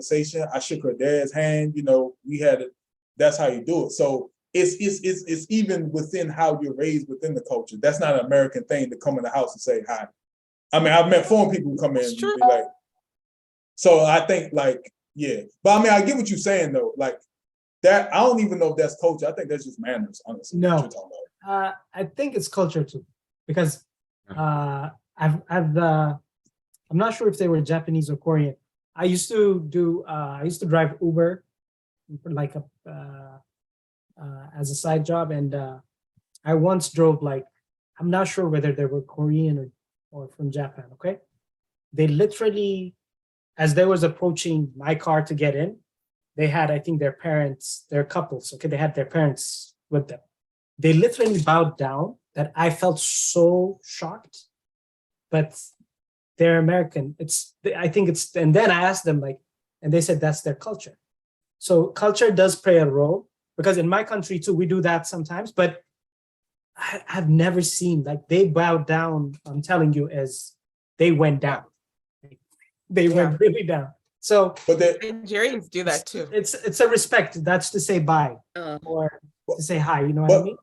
conversation. I shook her dad's hand. That's how you do it. So it's even within how you're raised within the culture. That's not an American thing to come in the house and say hi. I mean, I've met foreign people who come in and be like, so I think yeah. But I mean, I get what you're saying though. Like that, I don't even know if that's culture. I think that's just manners, honestly. No, I think it's culture too, because I'm not sure if they were Japanese or Korean. I used to drive Uber, like as a side job, and I once drove I'm not sure whether they were Korean or from Japan. Okay, they literally, as they was approaching my car to get in, they had, I think, their parents, they're couples. Okay, they had their parents with them. They literally bowed down. That I felt so shocked, but they're American. And then I asked them and they said that's their culture. So culture does play a role, because in my country too, we do that sometimes, but I've never seen they bowed down. I'm telling you, as they went down, they went really down. So, but the Nigerians do that too. It's a respect. That's to say bye or to say hi. You know what I mean?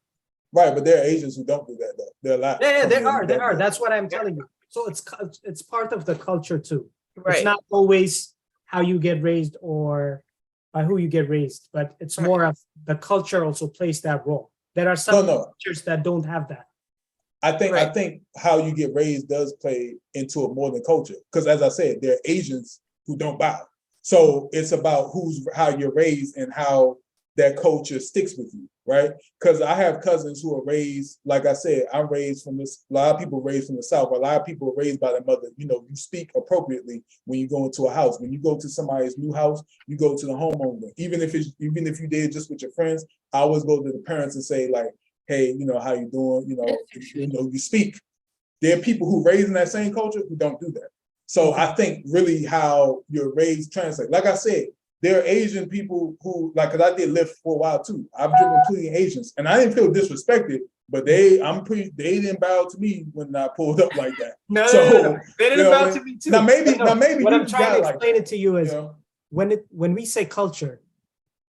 Right, but there are Asians who don't do that though. They're allowed. Yeah, they are. That's what I'm telling you. So it's part of the culture too. Right. It's not always how you get raised or by who you get raised, but it's more of the culture also plays that role. There are some cultures that don't have that. I think how you get raised does play into it more than culture. Because as I said, there are Asians who don't bow. So it's about how you're raised and how that culture sticks with you, right? Because I have cousins who are raised, like I said, I'm raised from this. A lot of people raised from the South. A lot of people are raised by their mother. You speak appropriately when you go into a house. When you go to somebody's new house, you go to the homeowner. Even if you did just with your friends, I always go to the parents and say hey, how you doing? You speak. There are people who raised in that same culture who don't do that. So I think really how you're raised translates. Like I said, there are Asian people who, because I did Lyft for a while too. I've driven plenty of Asians, and I didn't feel disrespected, but they didn't bow to me when I pulled up like that. No, they didn't bow to me too. Now maybe what I'm trying to explain it to you is when we say culture,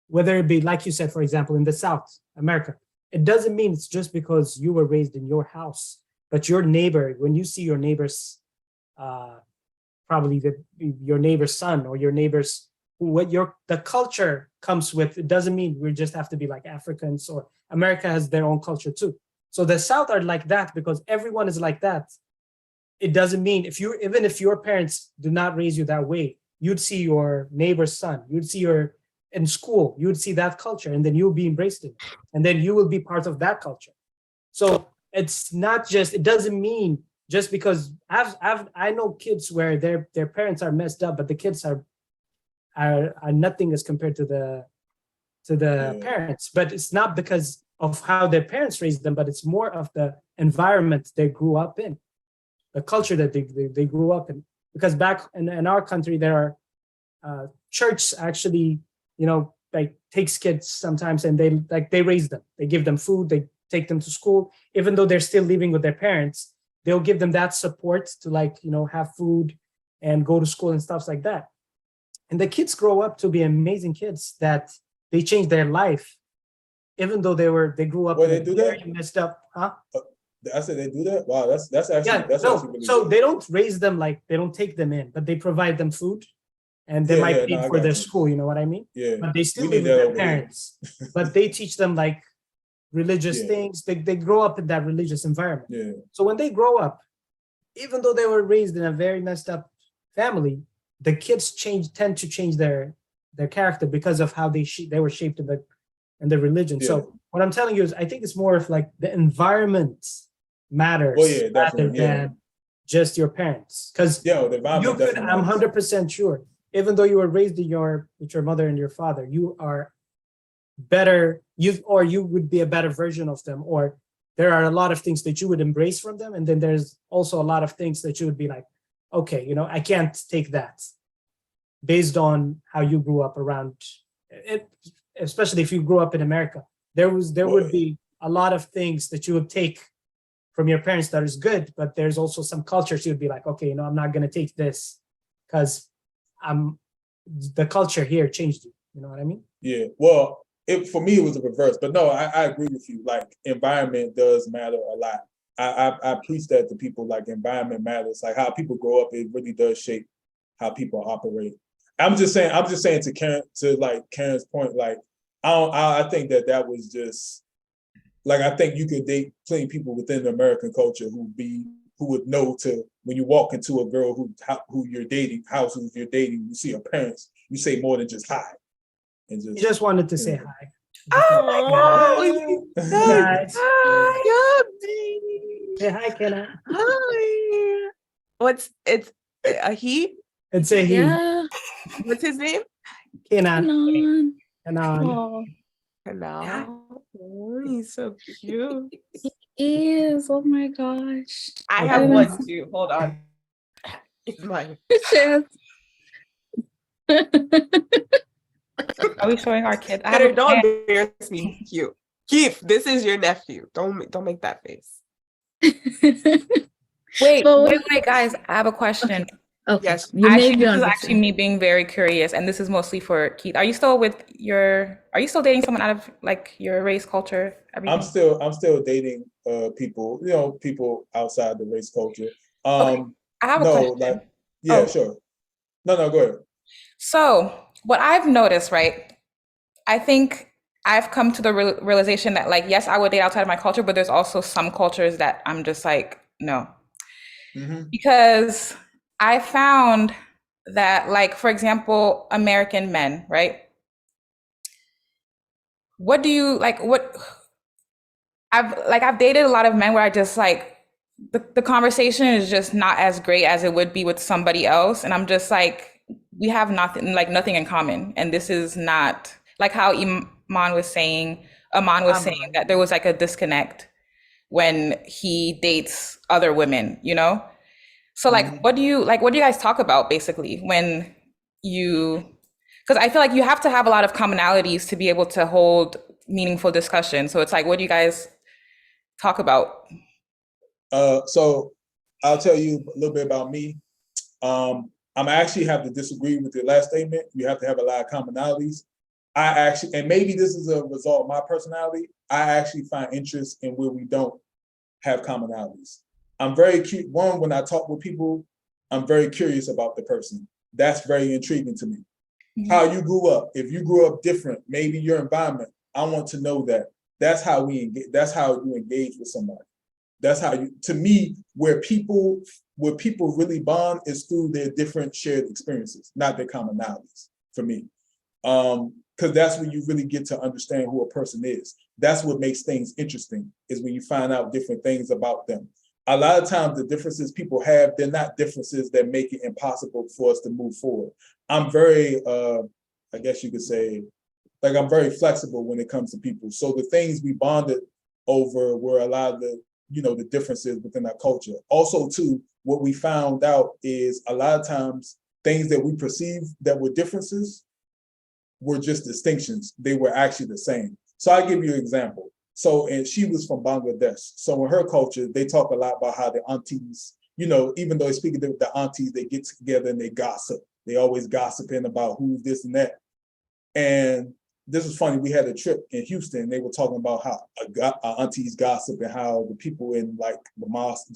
whether it be like you said, for example, in the South America, it doesn't mean it's just because you were raised in your house, but your neighbor. When you see your neighbor's, probably your neighbor's son or your neighbor's. The culture comes with, it doesn't mean we just have to be like Africans, or America has their own culture too. So the South are like that because everyone is like that. It doesn't mean even if your parents do not raise you that way, you'd see your neighbor's son, you'd see in school, you'd see that culture, and then you'll be embraced in it. And then you will be part of that culture. So it's not just, it doesn't mean just because I know kids where their parents are messed up, but the kids are nothing as compared to the parents. But it's not because of how their parents raised them, but it's more of the environment they grew up in, the culture that they grew up in. Because back in our country, there are church actually, takes kids sometimes, and they raise them. They give them food, they take them to school, even though they're still living with their parents. They'll give them that support to have food and go to school and stuff like that. And the kids grow up to be amazing kids that they change their life, even though they grew up very messed up, huh? I said they do that. Wow, that's actually actually really so good. They don't raise them they don't take them in, but they provide them food, and they might pay for their school. You know what I mean? Yeah. But they still live with their parents, but they teach them religious things. They grow up in that religious environment. Yeah. So when they grow up, even though they were raised in a very messed up family, the kids tend to change their character because of how they were shaped in the religion. Yeah. So what I'm telling you is, I think it's more of the environment matters rather than just your parents. Because I'm 100% sure, even though you were raised with your mother and your father, you are better. You would be a better version of them, or there are a lot of things that you would embrace from them, and then there's also a lot of things that you would be like, okay, I can't take that, based on how you grew up around it, especially if you grew up in America. There would be a lot of things that you would take from your parents that is good, but there's also some cultures you would be like, okay, I'm not going to take this because the culture here changed you. You know what I mean? Yeah. Well, for me, it was a reverse. But no, I agree with you. Like, environment does matter a lot. I preach that to people. Like, environment matters. Like, how people grow up, it really does shape how people operate. I'm just saying to Karen, to like Karen's point, like, I think that was just like, I think you could date plenty of people within the American culture who would know to, when you walk into a girl who you're dating, who you're dating, you see her parents, you say more than just hi. And You just wanted to say hi. Oh, Guys. hi, Say hi, Kenna. hi. It's a he? And say he. Yeah. What's his name? Kenan. Kenan. Kenan. Oh, Hello. Oh, he's so cute. he is. Oh my gosh. I Okay. have one too. Hold on. It's mine. Yes. Are we showing our kids? I have Better a don't plan. embarrass me. Cute. Keith, this is your nephew. Don't make that face. Wait, But wait, guys. I have a question. Okay. Yes. You may Actually, be this on is the actually phone. me being very curious, and this is mostly for Keith. Are you still dating someone out of like your race, culture, everything? I'm still dating people, people outside the race culture. Okay. I have a No, question. like, yeah, Oh. sure. No, go ahead. So what I've noticed, right? I think I've come to the realization that, like, yes, I would date outside of my culture, but there's also some cultures that I'm just like, no. Mm-hmm. Because I found that, like, for example, American men, right? What do you like? I've dated a lot of men where I just like the conversation is just not as great as it would be with somebody else, and I'm just like, we have nothing in common, and this is not like how Amon was saying that there was like a disconnect when he dates other women, you know? So like, Mhm. what do you guys talk about basically when you, because I feel like you have to have a lot of commonalities to be able to hold meaningful discussion. So it's like, what do you guys talk about? So I'll tell you a little bit about me. I'm actually have to disagree with your last statement. You have to have a lot of commonalities. I actually, and maybe this is a result of my personality, I actually find interest in where we don't have commonalities. I'm very cute. One, when I talk with people, I'm very curious about the person. That's very intriguing to me. How you grew up. If you grew up different, maybe your environment, I want to know that. That's how we engage. That's how you engage with somebody. That's how you, to me, where people really bond is through their different shared experiences, not their commonalities, for me. Because that's when you really get to understand who a person is. That's what makes things interesting, is when you find out different things about them. A lot of times the differences people have, they're not differences that make it impossible for us to move forward. I'm very, I guess you could say, like, I'm very flexible when it comes to people. So the things we bonded over were a lot of the differences within our culture. Also, too, what we found out is a lot of times things that we perceive that were differences were just distinctions. They were actually the same. So I'll give you an example. So, and she was from Bangladesh. So in her culture, they talk a lot about how the aunties, even though they speak of the aunties, they get together and they gossip. They always gossiping about who's this and that. And this was funny. We had a trip in Houston. They were talking about how our aunties gossip and how the people in like the mosque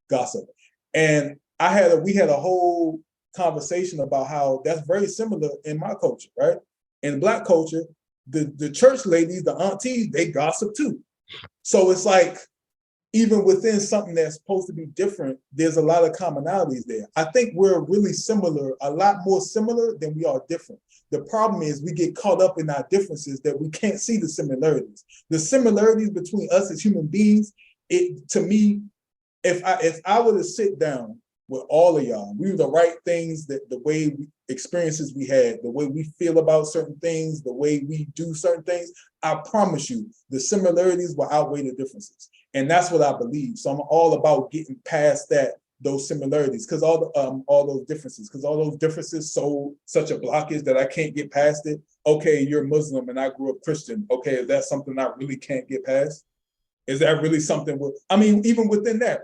gossip. And we had a whole conversation about how that's very similar in my culture, right? In Black culture, the church ladies, the aunties, they gossip too. So it's like, even within something that's supposed to be different, there's a lot of commonalities there. I think we're really similar, a lot more similar than we are different. The problem is we get caught up in our differences that we can't see the similarities. The similarities between us as human beings, to me, if I were to sit down with all of y'all, we were to write things, that the way experiences we had, the way we feel about certain things, the way we do certain things, I promise you, the similarities will outweigh the differences. And that's what I believe. So I'm all about getting past those similarities, because all those differences, such a blockage that I can't get past it. Okay, you're Muslim and I grew up Christian. Okay, is that something I really can't get past? Is that really something? Even within that,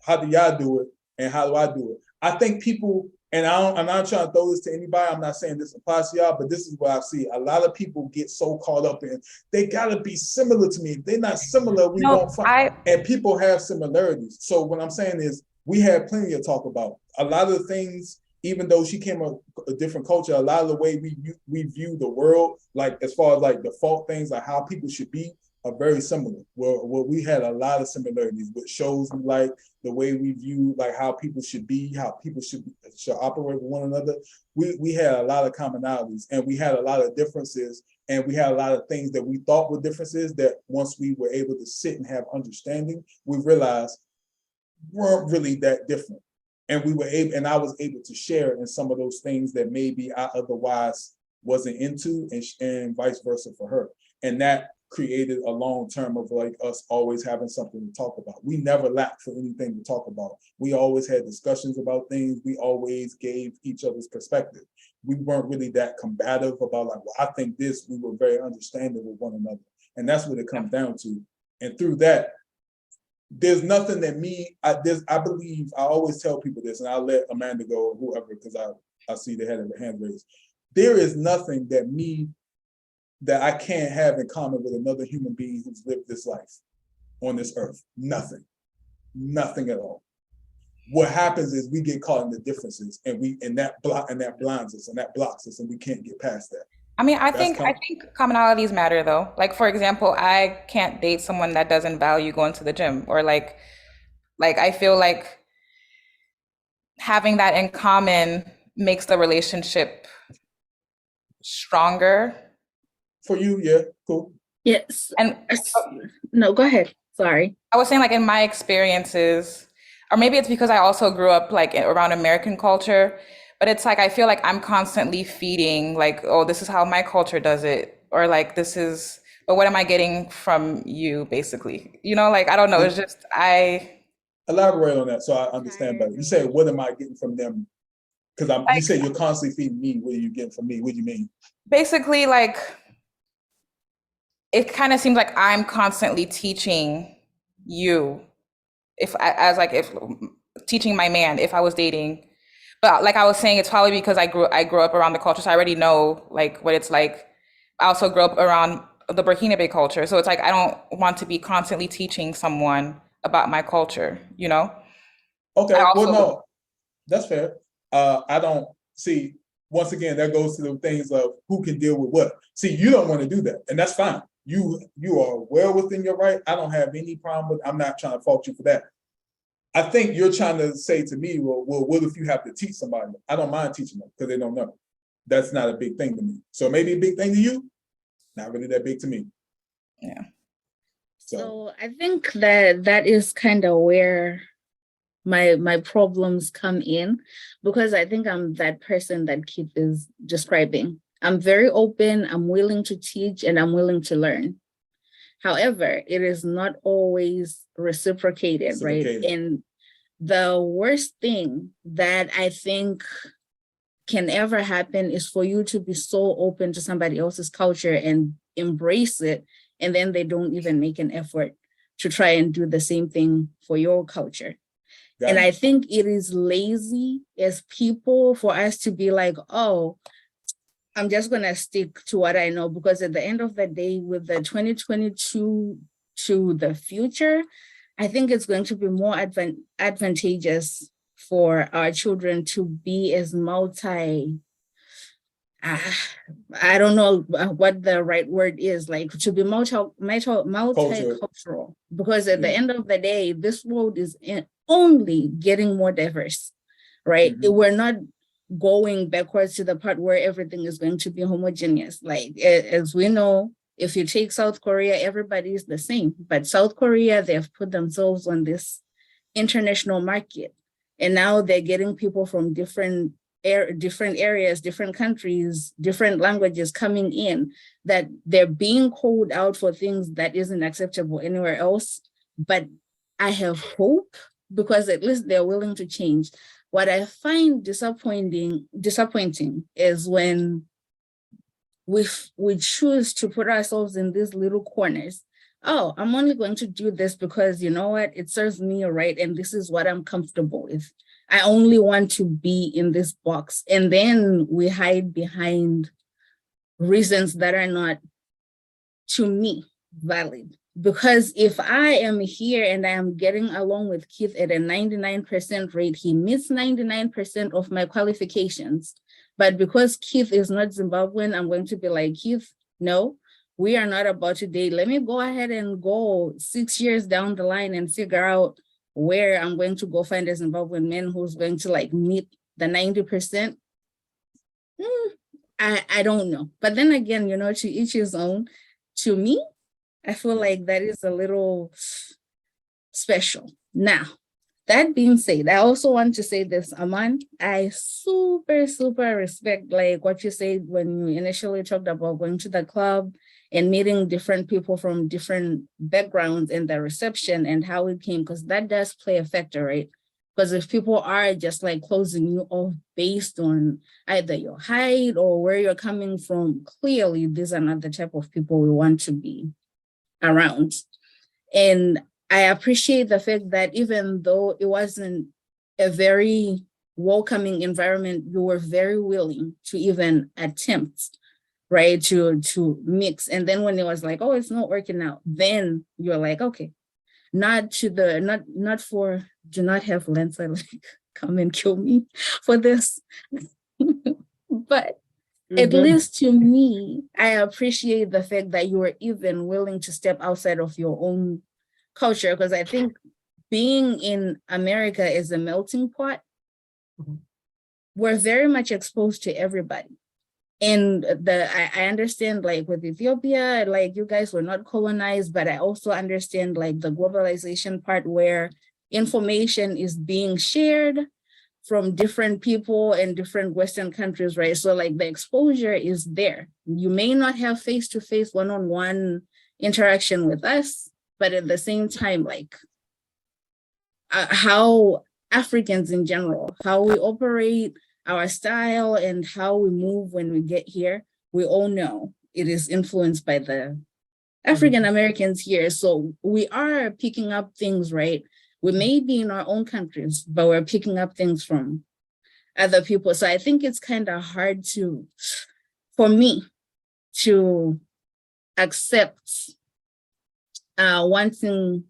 how do y'all do it and how do I do it? I think people, and I'm not trying to throw this to anybody. I'm not saying this applies to y'all, but this is what I see. A lot of people get so caught up in they gotta be similar to me. If they're not similar, we won't find. And people have similarities. So what I'm saying is we had plenty to talk about. A lot of the things, even though she came from a different culture, a lot of the way we view the world, like as far as like default things, like how people should be, are very similar. Well, we had a lot of similarities, which shows me like the way we view like how people should be, how people should operate with one another. We had a lot of commonalities, and we had a lot of differences, and we had a lot of things that we thought were differences that once we were able to sit and have understanding, we realized weren't really that different. And we were able, and I was able to share in some of those things that maybe I otherwise wasn't into, and vice versa for her. And that created a long term of like us always having something to talk about. We never lacked for anything to talk about. We always had discussions about things. We always gave each other's perspective. We weren't really that combative about like, well, I think this. We were very understanding with one another. And that's what it comes down to. And through that, there's nothing that I believe, I always tell people this, and I'll let Amanda go or whoever, because I see they had their hand raised. There is nothing that I can't have in common with another human being who's lived this life on this earth. Nothing at all. What happens is we get caught in the differences, and that blinds us, and that blocks us, and we can't get past that. I mean, I think commonalities matter though. Like, for example, I can't date someone that doesn't value going to the gym, or like I feel like having that in common makes the relationship stronger. For you, yeah, cool. Yes. And no, go ahead. Sorry. I was saying, like, in my experiences, or maybe it's because I also grew up like around American culture, but it's like I feel like I'm constantly feeding like, oh, this is how my culture does it, or like this is, but what am I getting from you, basically? You know, like I don't know. It's just elaborate on that so I understand better. You say, what am I getting from them? Because you say you're constantly feeding me. What are you getting from me? What do you mean? Basically, like, it kind of seems like I'm constantly teaching you, if teaching my man if I was dating. But like I was saying, it's probably because I grew up around the culture, so I already know like what it's like. I also grew up around the Burkinabe culture, so it's like I don't want to be constantly teaching someone about my culture, you know? Okay, well, no, that's fair. I don't see. Once again, that goes to the things of who can deal with what. See, you don't want to do that, and that's fine. You are well within your right. I don't have any problem with. I'm not trying to fault you for that. I think you're trying to say to me, well, what if you have to teach somebody? I don't mind teaching them because they don't know. That's not a big thing to me. So maybe a big thing to you, not really that big to me. Yeah. So I think that is kind of where my problems come in, because I think I'm that person that Keith is describing. I'm very open, I'm willing to teach, and I'm willing to learn. However, it is not always reciprocated, right? And the worst thing that I think can ever happen is for you to be so open to somebody else's culture and embrace it, and then they don't even make an effort to try and do the same thing for your culture. And I think it is lazy as people for us to be like, oh, I'm just going to stick to what I know, because at the end of the day, with the 2022 to the future, I think it's going to be more advantageous for our children to be as I don't know what the right word is, like to be multicultural, because at the end of the day, this world is only getting more diverse, right? Mm-hmm. We're not going backwards to the part where everything is going to be homogeneous. Like, as we know, if you take South Korea, everybody is the same. But South Korea, they've put themselves on this international market. And now they're getting people from different areas, different countries, different languages coming in, that they're being called out for things that isn't acceptable anywhere else. But I have hope, because at least they're willing to change. What I find disappointing is when we choose to put ourselves in these little corners. Oh, I'm only going to do this because, you know what, it serves me right, and this is what I'm comfortable with. I only want to be in this box. And then we hide behind reasons that are not, to me, valid. Because if I am here and I am getting along with Keith at a 99% rate, he meets 99% of my qualifications. But because Keith is not Zimbabwean, I'm going to be like, Keith, no, we are not about to date. Let me go ahead and go 6 years down the line and figure out where I'm going to go find a Zimbabwean man who's going to like meet the 90%. I don't know. But then again, you know, to each his own. To me, I feel like that is a little special. Now, that being said, I also want to say this, Aman, I super, super respect like what you said when you initially talked about going to the club and meeting different people from different backgrounds and the reception and how it came, because that does play a factor, right? Because if people are just like closing you off based on either your height or where you're coming from, clearly these are not the type of people we want to be around. And I appreciate the fact that even though it wasn't a very welcoming environment, you were very willing to even attempt, right, to mix. And then when it was like, oh, it's not working out, then you're like, okay, not for, do not have Lensa like come and kill me for this. But at least to me, I appreciate the fact that you are even willing to step outside of your own culture, because I think being in America is a melting pot. We're very much exposed to everybody. And I understand like with Ethiopia, like you guys were not colonized, but I also understand like the globalization part where information is being shared from different people in different Western countries, right? So like the exposure is there. You may not have face-to-face one-on-one interaction with us, but at the same time, like how Africans in general, how we operate, our style and how we move when we get here, we all know it is influenced by the African Americans here. So we are picking up things, right? We may be in our own countries, but we're picking up things from other people. So I think it's kind of hard for me to accept one thing,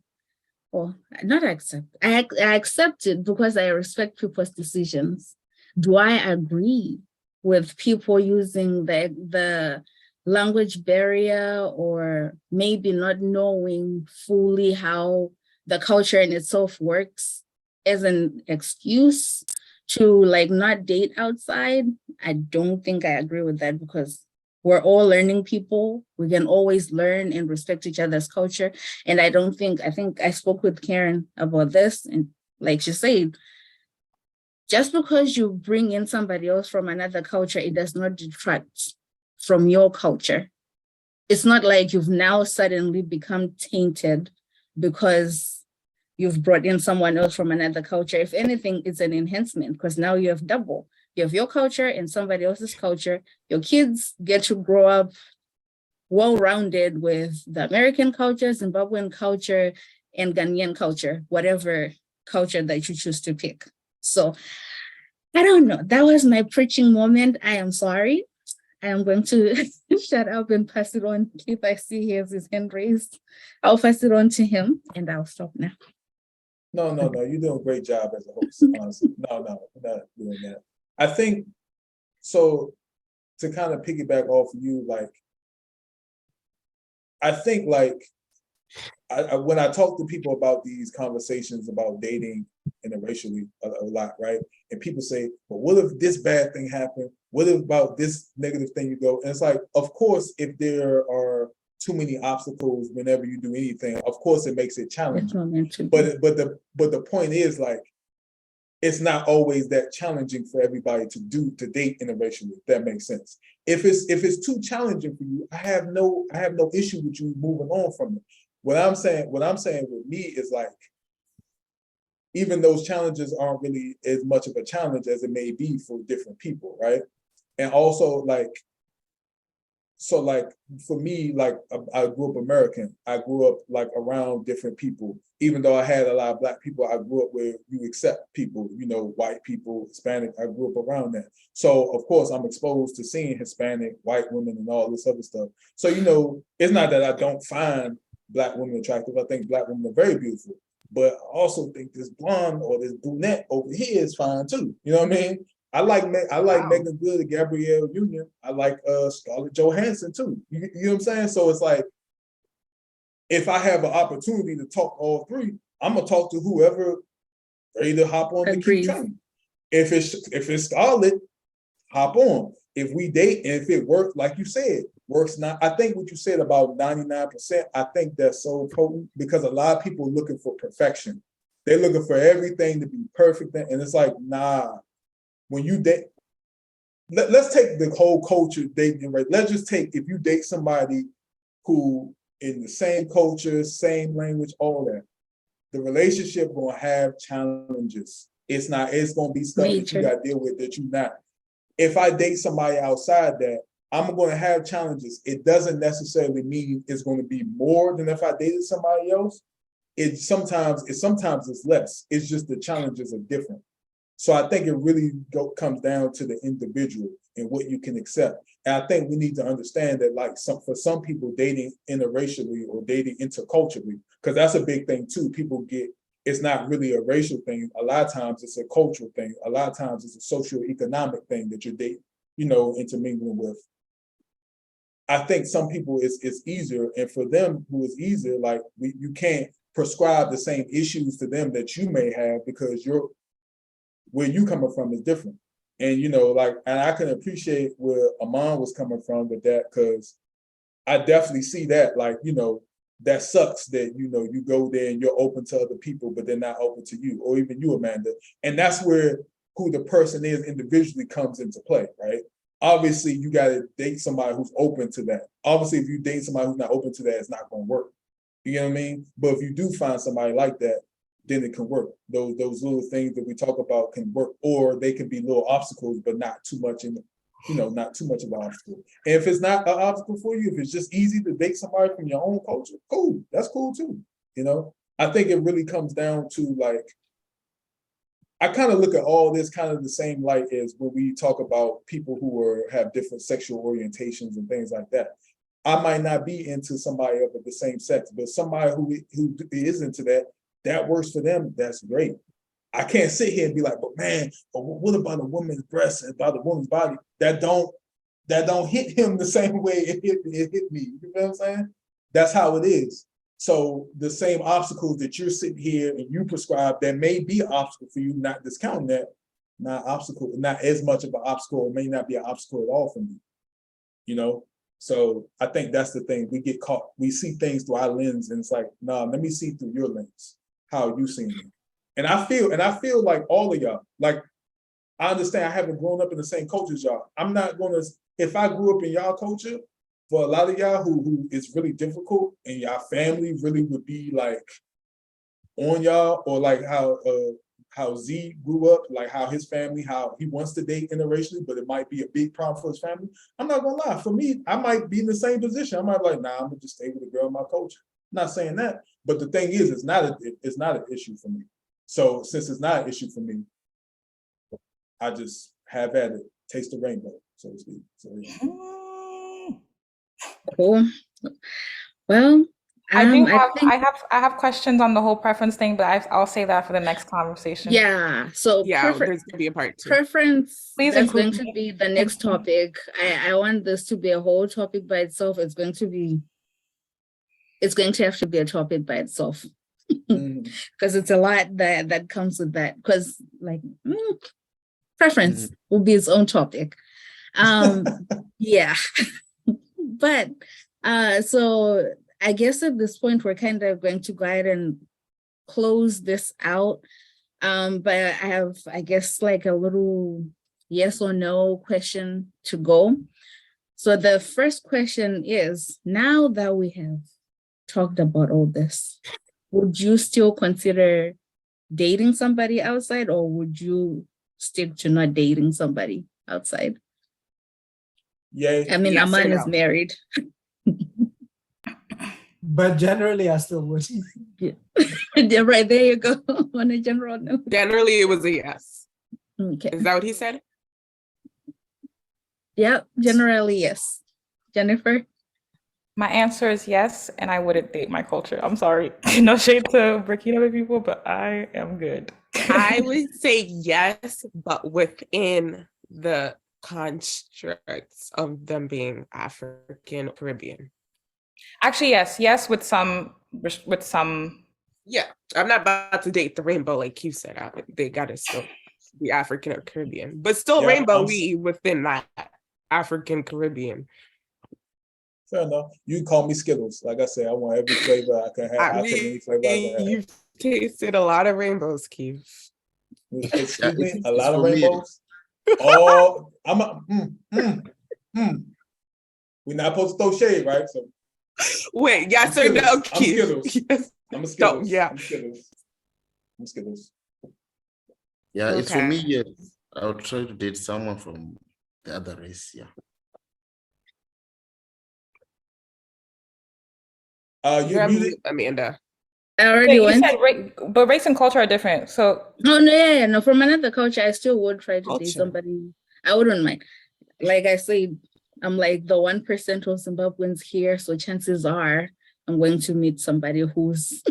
or not accept. I accept it because I respect people's decisions. Do I agree with people using the language barrier or maybe not knowing fully how the culture in itself works as an excuse to like not date outside? I don't think I agree with that, because we're all learning people. We can always learn and respect each other's culture. And I think I spoke with Karen about this, and like she said, just because you bring in somebody else from another culture, it does not detract from your culture. It's not like you've now suddenly become tainted because you've brought in someone else from another culture. If anything, it's an enhancement, because now you have double. You have your culture and somebody else's culture. Your kids get to grow up well-rounded with the American culture, Zimbabwean culture, and Ghanaian culture, whatever culture that you choose to pick. So I don't know. That was my preaching moment. I am sorry. I am going to shut up and pass it on. If I see he has his hand raised, I'll pass it on to him and I'll stop now. No, you're doing a great job as a host, honestly. No, we're not doing that. I think, so to kind of piggyback off of you, like, I think like, when I talk to people about these conversations about dating interracially a lot, right? And people say, well, what if this bad thing happened? What if about this negative thing you go? And it's like, of course, if there are too many obstacles whenever you do anything, of course it makes it challenging. But the point is, like, it's not always that challenging for everybody to date interracially, if that makes sense. If it's too challenging for you, I have no issue with you moving on from it. What I'm saying with me is like, even those challenges aren't really as much of a challenge as it may be for different people, right? And also, like, so like for me, like I grew up American. I grew up like around different people. Even though I had a lot of Black people, I grew up where you accept people, you know, white people, Hispanic. I grew up around that. So of course I'm exposed to seeing Hispanic, white women and all this other stuff. So, you know, it's not that I don't find Black women attractive. I think Black women are very beautiful. But I also think this blonde or this brunette over here is fine too. You know what I mean? I like Wow. Megan Good and Gabrielle Union. I like Scarlett Johansson too. You know what I'm saying? So it's like, if I have an opportunity to talk all three, I'm gonna talk to whoever ready to hop on the keep train. If it's Scarlett, hop on. If we date and if it works, like you said, works not. I think what you said about 99%, I think that's so potent because a lot of people are looking for perfection. They're looking for everything to be perfect. And it's like, nah, when you date, let's take the whole culture dating, right? Let's just take, if you date somebody who in the same culture, same language, all that, the relationship gonna have challenges. It's gonna be stuff that you gotta deal with that you're not. If I date somebody outside that, I'm gonna have challenges. It doesn't necessarily mean it's gonna be more than if I dated somebody else. Sometimes it's less. It's just the challenges are different. So I think it really comes down to the individual and what you can accept. And I think we need to understand that, like, for some people, dating interracially or dating interculturally, because that's a big thing too. People get, it's not really a racial thing. A lot of times it's a cultural thing. A lot of times it's a socio-economic thing that you're dating, you know, intermingling with. I think some people it's easier, and for them who is easier, like you can't prescribe the same issues to them that you may have because where you coming from is different. And, you know, like, and I can appreciate where Amon was coming from with that, because I definitely see that, like, you know, that sucks that, you know, you go there and you're open to other people, but they're not open to you, or even you, Amanda. And that's where who the person is individually comes into play, right? Obviously, you got to date somebody who's open to that. Obviously, if you date somebody who's not open to that, it's not going to work. You know what I mean? But if you do find somebody like that, then it can work. Those little things that we talk about can work, or they can be little obstacles, but not too much not too much of an obstacle. And if it's not an obstacle for you, if it's just easy to date somebody from your own culture, cool, that's cool too. You know, I think it really comes down to, like, I kind of look at all this kind of the same light as when we talk about people who have different sexual orientations and things like that. I might not be into somebody of the same sex, but somebody who is into that works for them, that's great. I can't sit here and be like, but man, what about a woman's breast and about a woman's body? That don't hit him the same way it hit me. You know what I'm saying? That's how it is. So the same obstacles that you're sitting here and you prescribe, that may be an obstacle for you, not discounting that, not as much of an obstacle, or may not be an obstacle at all for me. You know? So I think that's the thing. We get caught, we see things through our lens, and it's like, nah, let me see through your lens, how you see it. And I feel like all of y'all, like, I understand I haven't grown up in the same culture as y'all. I'm not gonna, if I grew up in y'all culture, for a lot of y'all who it's really difficult, and y'all family really would be like on y'all, or like how Z grew up, like how his family, how he wants to date interracially, but it might be a big problem for his family. I'm not gonna lie, for me, I might be in the same position. I might be like, nah, I'm gonna just stay with a girl in my culture. I'm not saying that, but the thing is, it's not an issue for me. So since it's not an issue for me, I just have at it, taste the rainbow, so to speak. So, yeah. Cool. Well, I have questions on the whole preference thing, but I'll say that for the next conversation. Yeah. So yeah, there's gonna be a part 2. Preference. Please that's include going to be the next topic. I want this to be a whole topic by itself. It's going to have to be a topic by itself. Because it's a lot that comes with that. Because like preference will be its own topic. Yeah. But so I guess at this point we're kind of going to go ahead and close this out. But I have, I guess, like a little yes or no question to go. So the first question is, now that we have talked about all this, would you still consider dating somebody outside, or would you stick to not dating somebody outside? Yay. I mean, Yes or Aman is no? married. But generally, I still would. Yeah, right, there you go. On a general note. Generally, it was a yes. Okay. Is that what he said? Yeah, generally, yes. Jennifer? My answer is yes, and I wouldn't date my culture. I'm sorry. No shade to Burkina people, but I am good. I would say yes, but within the constructs of them being African Caribbean. Actually, yes, with some. Yeah, I'm not about to date the rainbow like you said. They gotta still be African or Caribbean, but still Yeah, rainbowy within that African Caribbean. Fair enough. You can call me Skittles. Like I said, I want every flavor I can have. I'll take any flavor I can have. You've tasted a lot of rainbows, Keith. Excuse me, a it's lot of for me. rainbows. Oh, We're not supposed to throw shade, right? So Wait, yes I'm or no, Skittles. I'm Keith? Skittles. Yes. I'm a Skittles. yeah. I'm Skittles. I'm Skittles. Yeah, it's for me. Okay. Yes, I would try to date someone from the other race. Yeah. You You're on muted. mute, Amanda. I already You went. said but race and culture are different. So Oh, no, yeah, no. From another culture, I still would try to date Culture. somebody. I wouldn't mind. Like I said, I'm like the 1% of Zimbabweans here, so chances are I'm going to meet somebody who's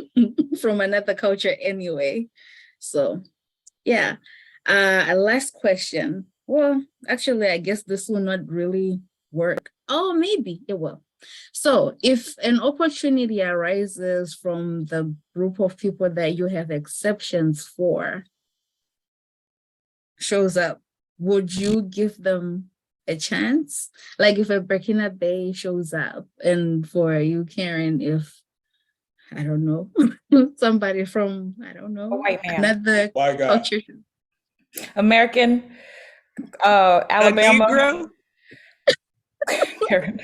from another culture anyway. So, yeah. Last question. Well, actually, I guess this will not really work. Oh, maybe it will. So if an opportunity arises from the group of people that you have exceptions for, shows up, would you give them a chance? Like if a Burkina Bay shows up, and for you, Karen, if, I don't know, somebody from, I don't know, white man. another Why God? culture. American, A Alabama. Negro? Karen.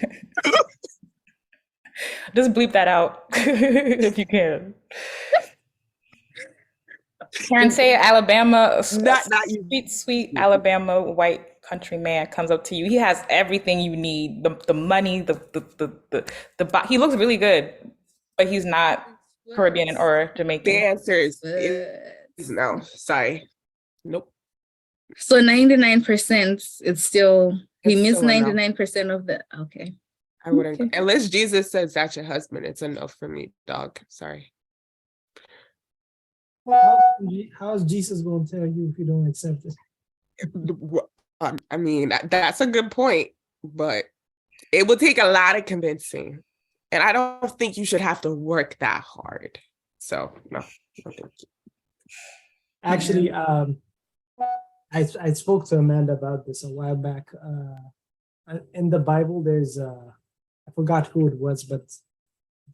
Just bleep that out if you can. Karen, say Alabama, Not you. sweet Alabama white country man comes up to you. He has everything you need, the money, he looks really good, but he's not Caribbean or The Jamaican. answer is no. Sorry. Nope. So 99%, it's still, he It's missed still a no. 99% of the, okay. I wouldn't. Okay. Unless Jesus says that's your husband, it's a no for me, dog. Sorry. How is Jesus going to tell you if you don't accept it? I mean, that's a good point, but it will take a lot of convincing. And I don't think you should have to work that hard. So, no. Thank you. Actually, I spoke to Amanda about this a while back. In the Bible, there's I forgot who it was, but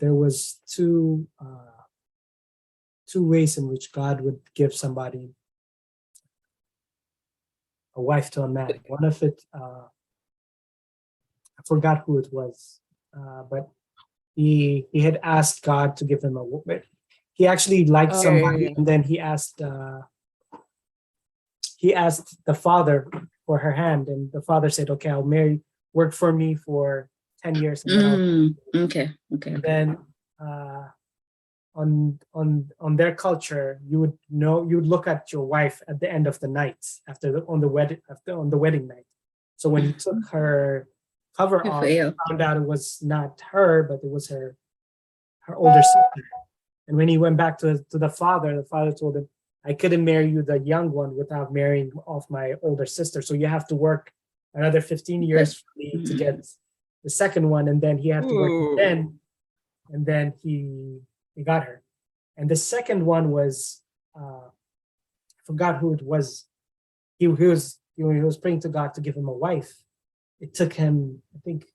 there was two ways in which God would give somebody a wife to a man. One of it, I forgot who it was, but he had asked God to give him a woman. He actually liked somebody, and then he asked the father for her hand, and the father said, "Okay, I'll work for me for 10 years." And then Okay. And then on their culture, you would look at your wife at the end of the night on the wedding night. So when he took her cover off, he found out it was not her, but it was her older sister. And when he went back to the father told him, "I couldn't marry you, the young one, without marrying off my older sister. So you have to work another 15 years for me to get the second one." And then he had to work again. And then he got her. And the second one was, I forgot who it was. He was praying to God to give him a wife. It took him, I think,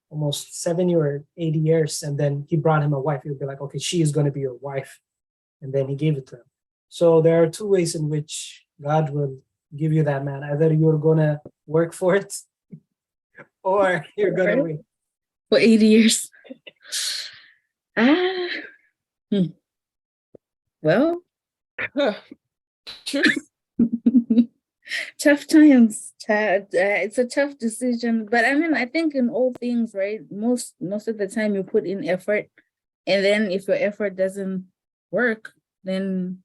almost 70 or 80 years. And then he brought him a wife. He would be like, "Okay, she is going to be your wife." And then he gave it to him. So there are two ways in which God will give you that man. Either you're going to work for it, or you're going to wait. For 80 years. Well, True. Tough times, Chad. It's a tough decision, but I mean, I think in all things, right? Most of the time, you put in effort, and then if your effort doesn't work, then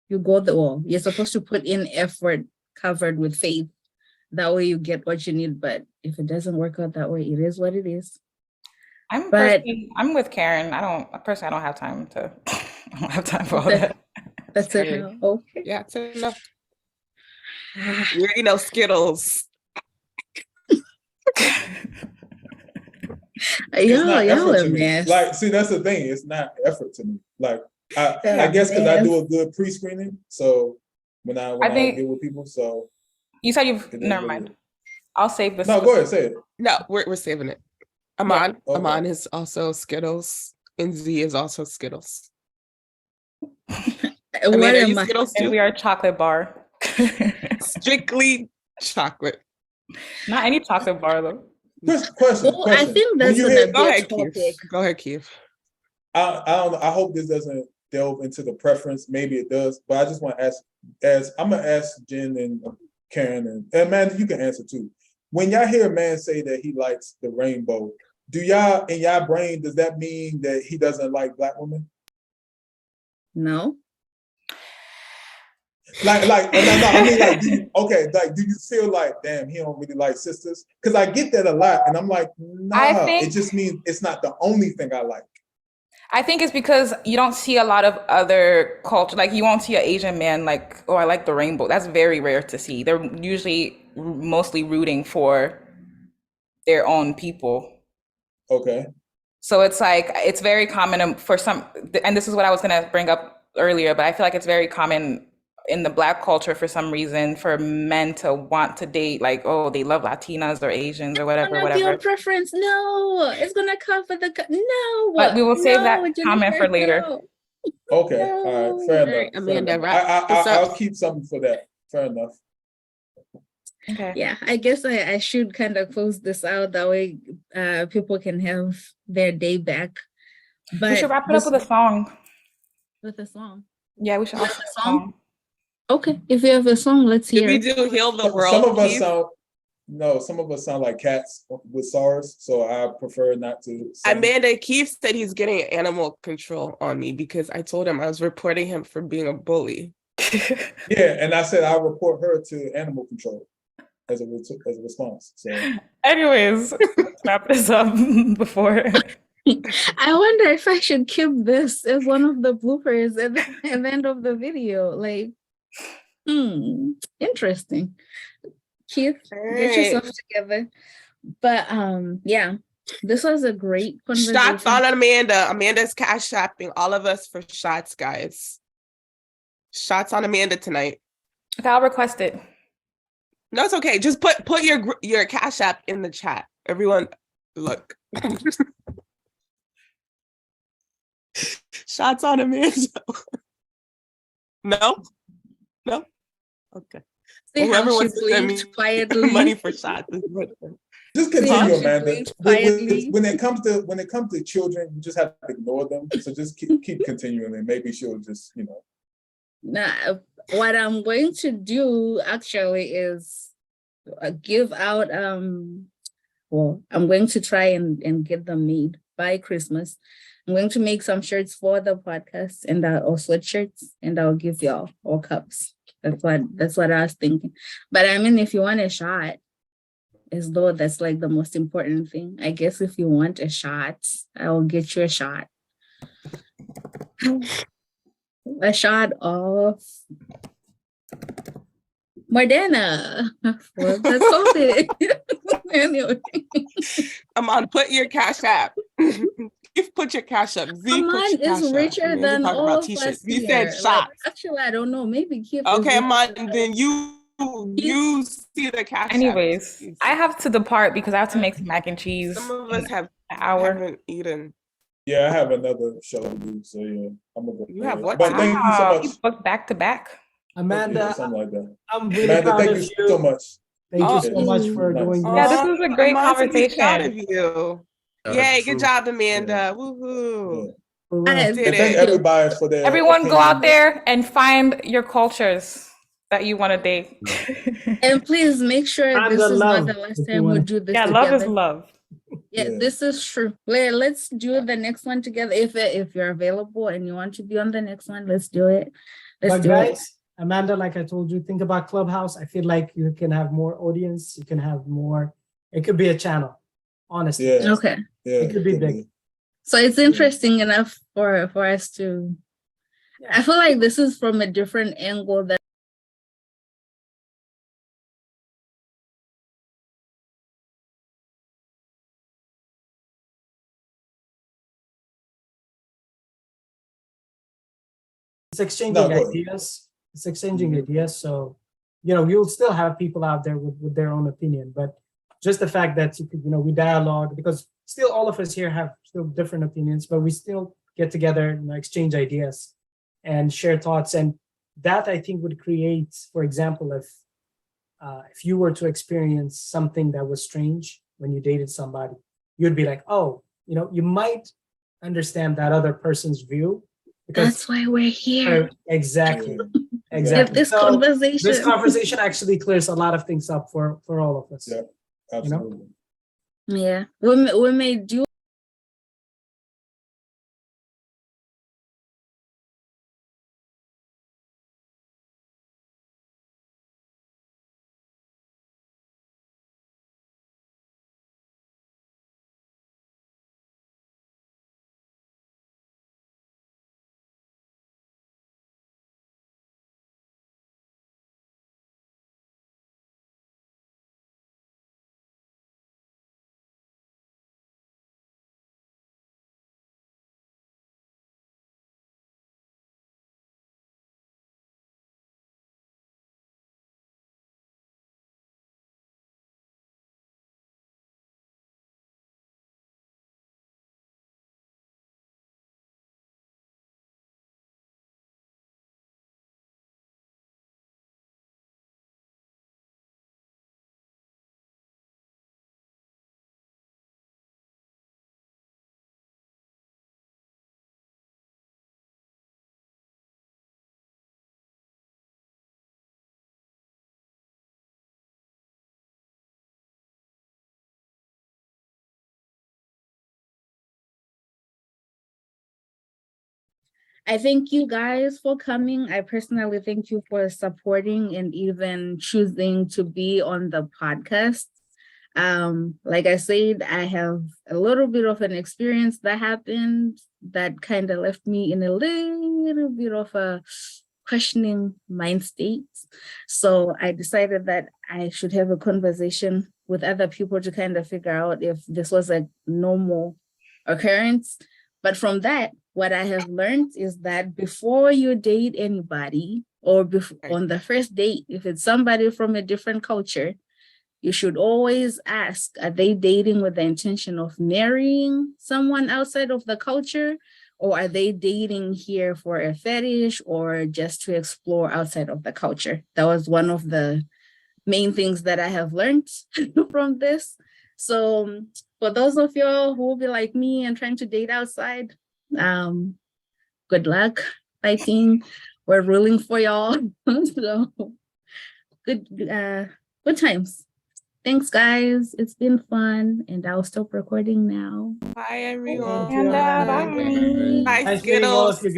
you go the wall. You're supposed to put in effort covered with faith. That way, you get what you need. But if it doesn't work out that way, it is what it is. I'm with Karen. I don't have time to. I don't have time for all that. That's it. Now. Okay. Yeah, it's enough. You already know Skittles. Y'all are mess. Like, see, that's the thing. It's not effort to me. Like, I guess because I do a good pre-screening. So when I deal with people, so you said never mind. I'll save this. No, go ahead, say it. No, we're saving it. Aman is also Skittles, and Z is also Skittles. What am I? Skittles too? We are a chocolate bar. Strictly chocolate. Not any chocolate bar though. Question. I think that's gonna go ahead, Keith. Go ahead, Keith. I don't know. I hope this doesn't delve into the preference. Maybe it does, but I just want to ask. I'm gonna ask Jen and Karen and Amanda. You can answer too. When y'all hear a man say that he likes the rainbow, do y'all in y'all brain does that mean that he doesn't like Black women? No. Like, no, I mean, like, do you feel like, damn, he don't really like sisters? Because I get that a lot, and I'm like, nah, it just means it's not the only thing I like. I think it's because you don't see a lot of other culture, like you won't see an Asian man like, oh, I like the rainbow. That's very rare to see. They're usually mostly rooting for their own people. Okay. So it's like, it's very common for some, and this is what I was gonna bring up earlier, but I feel like it's very common in the Black culture for some reason for men to want to date, like, oh, they love Latinas or Asians or whatever. Your preference. No, it's gonna cover no. But we will save that comment for later. Okay, all right, fair enough. Amanda, I'll keep something for that. Fair enough. Okay. Yeah, I guess I should kind of close this out. That way people can have their day back. But we should wrap it up with a song. With a song? Yeah, we should have a song. Okay, if you have a song, let's hear it. We do Heal the World. Some of us sound like cats with SARS, so I prefer not to sing. Amanda, Keith said he's getting animal control on me because I told him I was reporting him for being a bully. Yeah, and I said I'll report her to animal control as a response. So, anyways, let's wrap this up before. I wonder if I should keep this as one of the bloopers at the end of the video. Like, interesting. Keith, get yourself together. But yeah, this was a great conversation. Shots on Amanda. Amanda's cash shopping all of us for shots, guys. Shots on Amanda tonight. Okay, I'll request it. No, it's okay. Just put your cash app in the chat. Everyone, look. Shots on Amanda. No. Okay. See whoever how wants to send me quietly money for shots. Just continue, Amanda. When it comes to children, you just have to ignore them. So just keep continuing, and maybe she'll just, Nah, what I'm going to do actually is give out. Well, I'm going to try and get them made by Christmas. I'm going to make some shirts for the podcast and or sweatshirts, and I'll give y'all all cups. That's what I was thinking. But I mean, if you want a shot, as though that's like the most important thing. I guess if you want a shot, I will get you a shot. A shot of Moderna. Well, that's COVID. Anyway. Aman, put your cash app. Put your cash up. Aman is richer than all of us You here. said shots. Like, actually, I don't know. Maybe Keith. Okay, Aman, then you see the cash. Anyways, I have to depart because I have to make some mac and cheese. Some of us haven't eaten. Yeah, I have another show to do. So yeah, I'm gonna go. You have what? But thank you so much. Booked back to back. Amanda, Yeah, something like that. I'm really proud thank of you so much. Thank you so much for doing this. Yeah, this was a great conversation. Proud of you. Yay, good job, Amanda. Yeah. Woohoo. Yeah. Thank everybody for their Everyone go opinion. out there and find your cultures. that you want to date. And please make sure And this the is not love, the last if you time we wanna- do this Yeah, together. love is love. Yeah, Yeah. this is true. Let's do the next one together. If you're available and you want to be on the next one, let's do it. Let's But do it. guys, Amanda, like I told you, think about Clubhouse. I feel like you can have more audience. You can have more. It could be a channel. Honestly, Yeah. Okay. Yeah. It could be big. So it's interesting enough for us to. Yeah. I feel like this is from a different angle that. It's exchanging No, go ahead. ideas. It's exchanging Mhm. ideas. So, you'll still have people out there with their own opinion, but just the fact that we dialogue, because still all of us here have still different opinions, but we still get together, exchange ideas and share thoughts. And that I think would create, for example, if you were to experience something that was strange when you dated somebody, you'd be like, oh, you might understand that other person's view. Because That's why we're here. exactly. Yeah. Exactly. Have this So conversation. this conversation actually clears a lot of things up for all of us. Yeah. Absolutely. Yeah, we may do. I thank you guys for coming. I personally thank you for supporting and even choosing to be on the podcast. Like I said, I have a little bit of an experience that happened that kind of left me in a little bit of a questioning mind state. So I decided that I should have a conversation with other people to kind of figure out if this was a normal occurrence. But from that, what I have learned is that before you date anybody, or on the first date, if it's somebody from a different culture, you should always ask, are they dating with the intention of marrying someone outside of the culture? Or are they dating here for a fetish or just to explore outside of the culture? That was one of the main things that I have learned from this. So for those of y'all who will be like me and trying to date outside, good luck fighting. We're rooting for y'all. So good times. Thanks, guys. It's been fun, and I'll stop recording now. Bye, everyone. Thank you. And bye. Bye, Nice meeting all of Skittles. you guys.